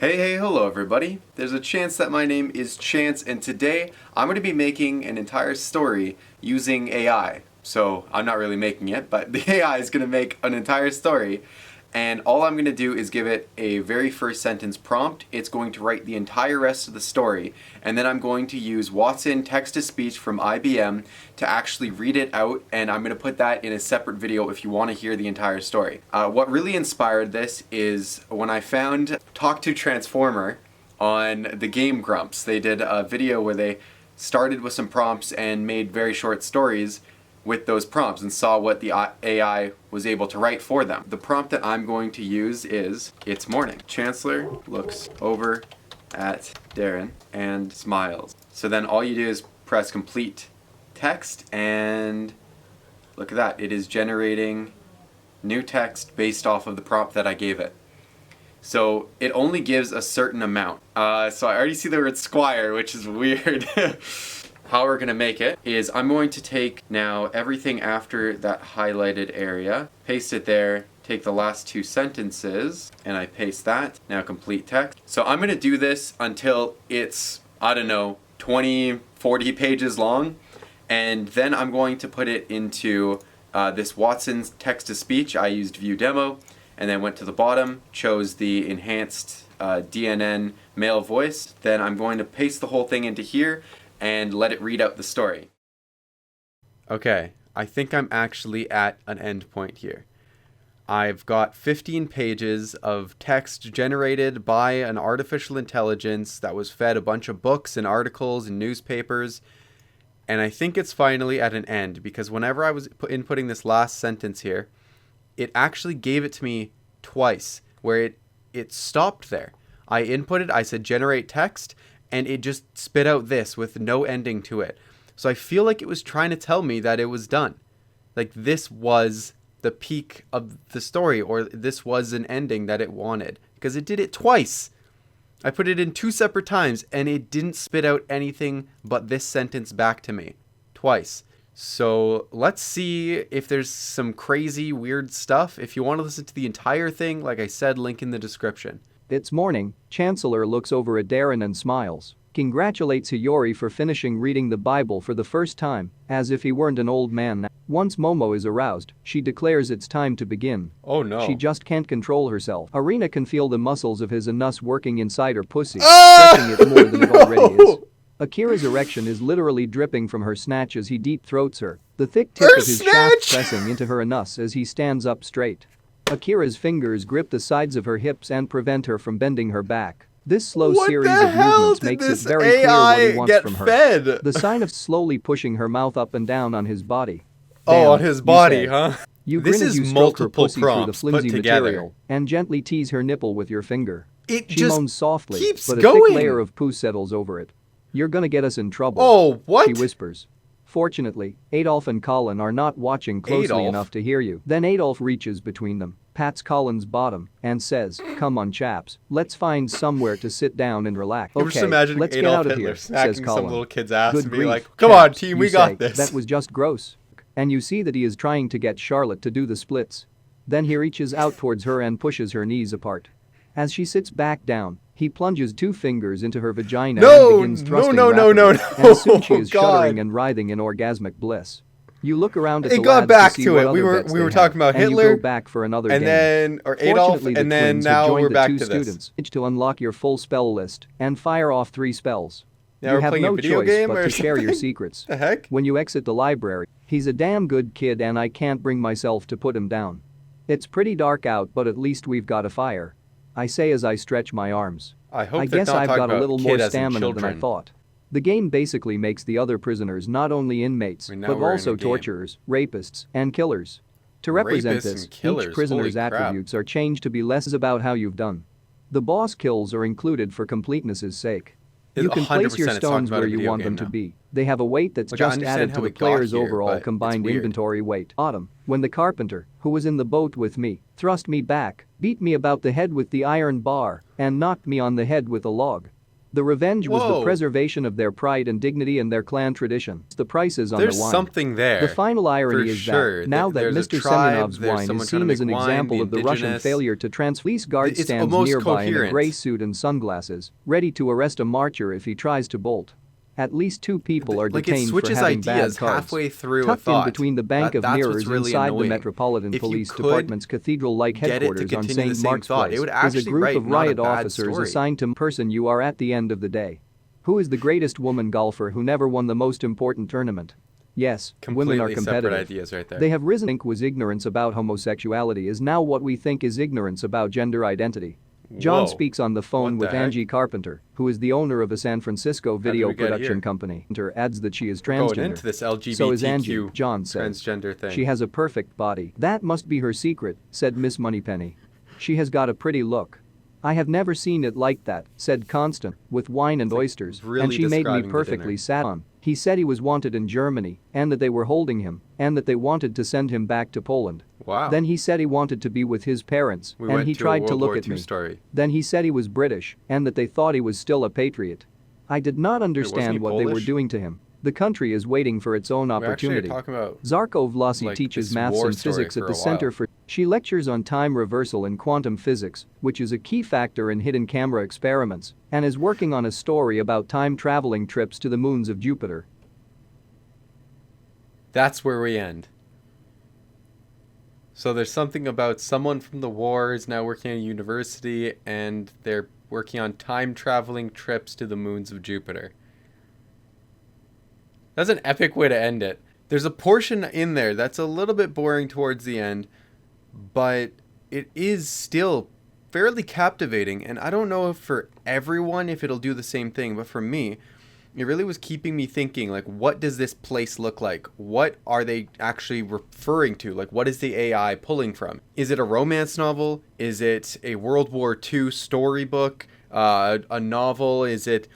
Hey, hello everybody. There's a chance that my name is Chance, and today I'm going to be making an entire story using AI. So I'm not really making it, but the AI is going to make an entire story, and all I'm going to do is give it a very first sentence prompt. It's going to write the entire rest of the story, and then I'm going to use Watson text-to-speech from IBM to actually read it out, and I'm going to put that in a separate video if you want to hear the entire story. What really inspired this is when I found Talk to Transformer on the Game Grumps. They did a video where they started with some prompts and made very short stories with those prompts and saw what the AI was able to write for them. The prompt that I'm going to use is, "It's morning. Chancellor looks over at Darren and smiles." So then all you do is press complete text, and look at that. It is generating new text based off of the prompt that I gave it. So it only gives a certain amount. So I already see the word squire, which is weird. How we're going to make it is I'm going to take now everything after that highlighted area, paste it there, take the last two sentences, and I paste that. Now complete text. So I'm going to do this until it's, I don't know, 20, 40 pages long, and then I'm going to put it into this Watson's text-to-speech. I used View Demo, and then went to the bottom, chose the enhanced DNN male voice. Then I'm going to paste the whole thing into here and let it read out the story. Okay, I think I'm actually at an end point here. I've got 15 pages of text generated by an artificial intelligence that was fed a bunch of books and articles and newspapers, and I think it's finally at an end, because whenever I was inputting this last sentence here, it actually gave it to me twice, where it stopped there. I inputted, I said generate text, and it just spit out this with no ending to it. So I feel like it was trying to tell me that it was done. Like this was the peak of the story, or this was an ending that it wanted. Because it did it twice. I put it in 2 separate times, and it didn't spit out anything but this sentence back to me. Twice. So let's see if there's some crazy, weird stuff. If you want to listen to the entire thing, like I said, link in the description. It's morning. Chancellor looks over at Darren and smiles. Congratulates Hiyori for finishing reading the Bible for the first time, as if he weren't an old man now. Once Momo is aroused, she declares it's time to begin. Oh no. She just can't control herself. Arena can feel the muscles of his anus working inside her pussy, stretching it more than it already is. Akira's erection is literally dripping from her snatch as he deep throats her, the thick tip of his shaft pressing into her anus as he stands up straight. Akira's fingers grip the sides of her hips and prevent her from bending her back. This slow series of movements makes it very clear what he wants from her. The sign of slowly pushing her mouth up and down on his body. Oh, on his body, huh? You grin as you stroke her pussy through the flimsy material and gently tease her nipple with your finger. She moans softly, but a thick layer of poo settles over it. "You're gonna get us in trouble," oh, what? she whispers. Fortunately, Adolf and Colin are not watching closely enough to hear you. Then Adolf reaches between them, pats Colin's bottom, and says, "Come on, chaps, let's find somewhere to sit down and relax." "Okay, just imagine let's Adolf get out of Hitler here," smacking says Colin. some little kid's ass Good and be grief, like, "Come chaps," on, team, we you got say. this." That was just gross. And you see that he is trying to get Charlotte to do the splits. Then he reaches out towards her and pushes her knees apart. As she sits back down, he plunges 2 fingers into her vagina and begins thrusting rapidly, and soon she is shuddering and writhing in orgasmic bliss. You look around at the lads back to see to what it. We other bets were they talking have, about and Hitler, you go back for another and game. then or Adolf, Fortunately, the and then twins have now joined we're the back 2 to this. students to unlock your full spell list and fire off 3 spells. Now You we're have playing a no video choice game but or to share your something? secrets. The heck? When you exit the library, he's a damn good kid and I can't bring myself to put him down. It's pretty dark out, but at least we've got a fire, I say as I stretch my arms. I guess I've got a little more stamina than I thought. The game basically makes the other prisoners not only inmates, but also torturers, rapists, and killers. To represent this, each prisoner's attributes are changed to be less about how you've done. The boss kills are included for completeness' sake. You can place your stones where you want them to be. They have a weight that's just added to the player's overall combined inventory weight. Autumn, when the carpenter, who was in the boat with me, thrust me back, beat me about the head with the iron bar, and knocked me on the head with a log. The revenge was the Whoa. preservation of their pride and dignity and their clan tradition. The price is on There's the wine. something there. The final irony for is sure. that, now that There's a Mr. tribe, Semyonov's there's wine someone is trying to seen as make an wine, example the of the Russian indigenous- failure to police guard It's stands almost nearby in a coherent. gray suit and sunglasses, ready to arrest a marcher if he tries to bolt. At least 2 people are Like, it detained for switches having bad ideas cards. halfway through a Tucked in thought. between the bank of That's what's mirrors really inside the annoying. Metropolitan If you Police could Department's cathedral-like get it to headquarters on continue the St. same Mark's thought, Place it would is a actually group write of not a riot bad officers story. assigned to person you are at the end of the day. Who is the greatest woman golfer who never won the most important tournament? Yes, women are Completely competitive. separate ideas right there. They have risen. Think was ignorance about homosexuality is now what we think is ignorance about gender identity. John Whoa. speaks on the phone What with the heck? Angie Carpenter, who is the owner of a San Francisco did video we get production here? company. Carpenter adds that she is Going transgender. into this LGBTQ So is Angie, John says. transgender thing. She has a perfect body. That must be her secret, said Miss Moneypenny. She has got a pretty look. I have never seen it like that, said Constant, with wine and oysters, really and she made me describing the perfectly dinner. sad on. He said he was wanted in Germany, and that they were holding him, and that they wanted to send him back to Poland. Wow. Then he said he wanted to be with his parents, we and went he to tried a to World look War at II me. story. Then he said he was British, and that they thought he was still a patriot. I did not understand he what they were Polish? doing to him. The country is waiting for its own We actually are opportunity. talking about Zarko Vlassi like, teaches this maths war and story physics for at the a Center while. for. She lectures on time reversal in quantum physics, which is a key factor in hidden camera experiments, and is working on a story about time-traveling trips to the moons of Jupiter. That's where we end. So there's something about someone from the war is now working at a university, and they're working on time-traveling trips to the moons of Jupiter. That's an epic way to end it. There's a portion in there that's a little bit boring towards the end, but it is still fairly captivating, and I don't know if for everyone if it'll do the same thing, but for me, it really was keeping me thinking, like, what does this place look like? What are they actually referring to? Like, what is the AI pulling from? Is it a romance novel? Is it a World War II storybook? A novel? Is it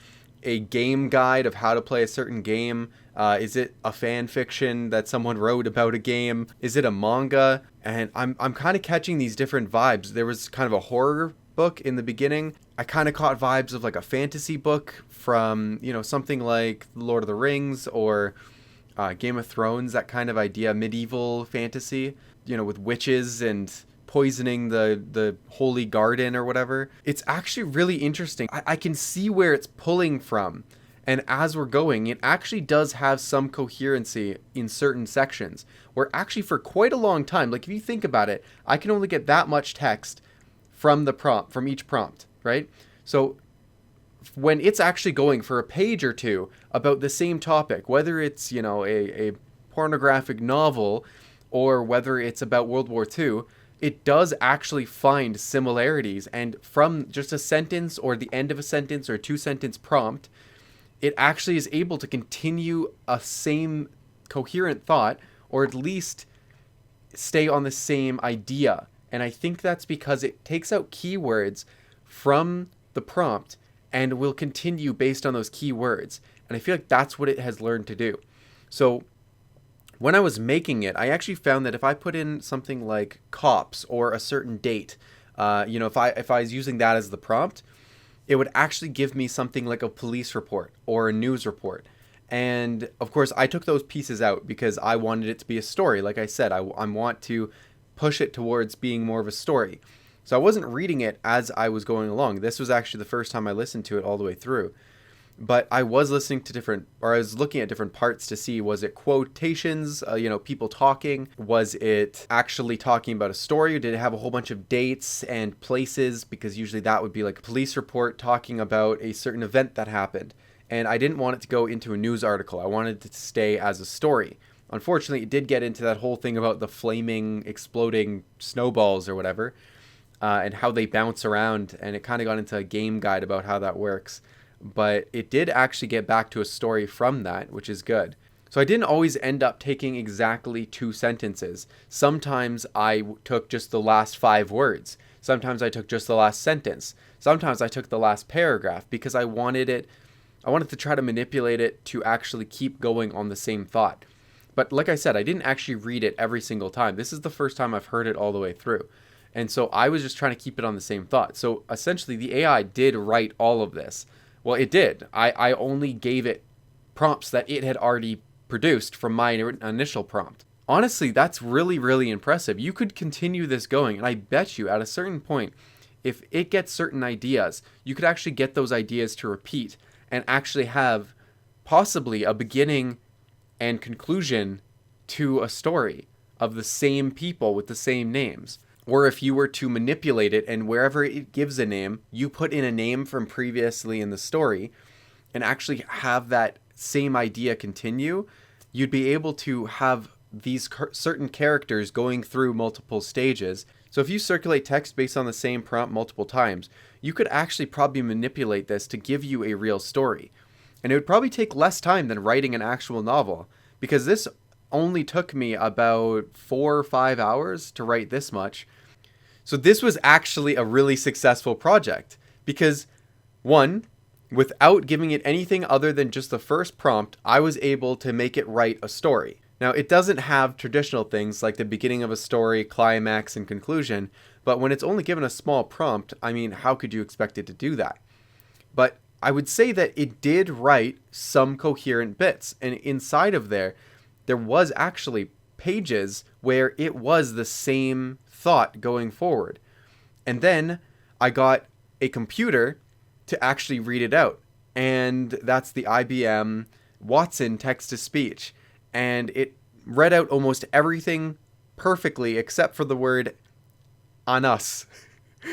a game guide of how to play a certain game? Is it a fan fiction that someone wrote about a game? Is it a manga? And I'm kind of catching these different vibes. There was kind of a horror book in the beginning. I kind of caught vibes of like a fantasy book from, something like Lord of the Rings or Game of Thrones, that kind of idea, medieval fantasy, with witches and poisoning the holy garden or whatever. It's actually really interesting. I can see where it's pulling from. And as we're going, it actually does have some coherency in certain sections where actually for quite a long time, like if you think about it, I can only get that much text from the prompt, from each prompt, right? So when it's actually going for a page or two about the same topic, whether it's, a pornographic novel or whether it's about World War II, it does actually find similarities. And from just a sentence or the end of a sentence or a 2-sentence prompt, it actually is able to continue a same coherent thought, or at least stay on the same idea. And I think that's because it takes out keywords from the prompt and will continue based on those keywords. And I feel like that's what it has learned to do. So when I was making it, I actually found that if I put in something like cops or a certain date, if I was using that as the prompt, it would actually give me something like a police report or a news report. And of course, I took those pieces out because I wanted it to be a story. Like I said, I want to push it towards being more of a story. So I wasn't reading it as I was going along. This was actually the first time I listened to it all the way through. But I was listening to I was looking at different parts to see, was it quotations, people talking? Was it actually talking about a story? Or did it have a whole bunch of dates and places? Because usually that would be like a police report talking about a certain event that happened. And I didn't want it to go into a news article. I wanted it to stay as a story. Unfortunately, it did get into that whole thing about the flaming, exploding snowballs or whatever, and how they bounce around. And it kind of got into a game guide about how that works. But it did actually get back to a story from that, which is good. So I didn't always end up taking exactly 2 sentences. Sometimes I took just the last 5 words. Sometimes I took just the last sentence. Sometimes I took the last paragraph because I wanted to try to manipulate it to actually keep going on the same thought. But like I said, I didn't actually read it every single time. This is the first time I've heard it all the way through. And so I was just trying to keep it on the same thought. So essentially the AI did write all of this. Well, it did. I only gave it prompts that it had already produced from my initial prompt. Honestly, that's really, really impressive. You could continue this going, and I bet you at a certain point, if it gets certain ideas, you could actually get those ideas to repeat and actually have possibly a beginning and conclusion to a story of the same people with the same names. Or if you were to manipulate it and wherever it gives a name, you put in a name from previously in the story and actually have that same idea continue, you'd be able to have these certain characters going through multiple stages. So if you circulate text based on the same prompt multiple times, you could actually probably manipulate this to give you a real story. And it would probably take less time than writing an actual novel, because this only took me about 4 or 5 hours to write this much. So this was actually a really successful project because, one, without giving it anything other than just the first prompt, I was able to make it write a story. Now, it doesn't have traditional things like the beginning of a story, climax, and conclusion, but when it's only given a small prompt, I mean, how could you expect it to do that? But I would say that it did write some coherent bits, and inside of there was actually pages where it was the same thought going forward. And then I got a computer to actually read it out, and that's the IBM Watson text-to-speech, and it read out almost everything perfectly except for the word "anus,"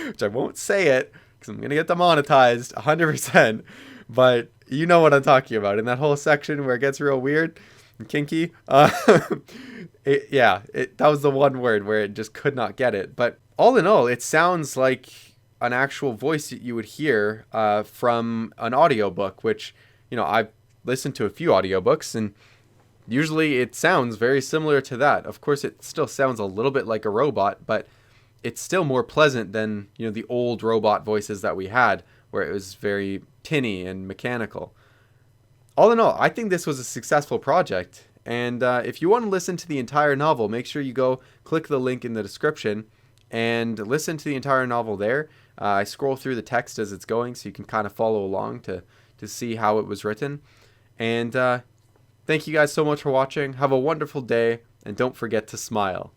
which I won't say it because I'm gonna get demonetized 100%, but you know what I'm talking about in that whole section where it gets real weird and kinky. That was the one word where it just could not get it. But all in all, it sounds like an actual voice that you would hear from an audiobook, which, I've listened to a few audiobooks, and usually it sounds very similar to that. Of course, it still sounds a little bit like a robot, but it's still more pleasant than, the old robot voices that we had, where it was very tinny and mechanical. All in all, I think this was a successful project, and if you want to listen to the entire novel, make sure you go click the link in the description and listen to the entire novel there. I scroll through the text as it's going, so you can kind of follow along to see how it was written. And thank you guys so much for watching. Have a wonderful day, and don't forget to smile.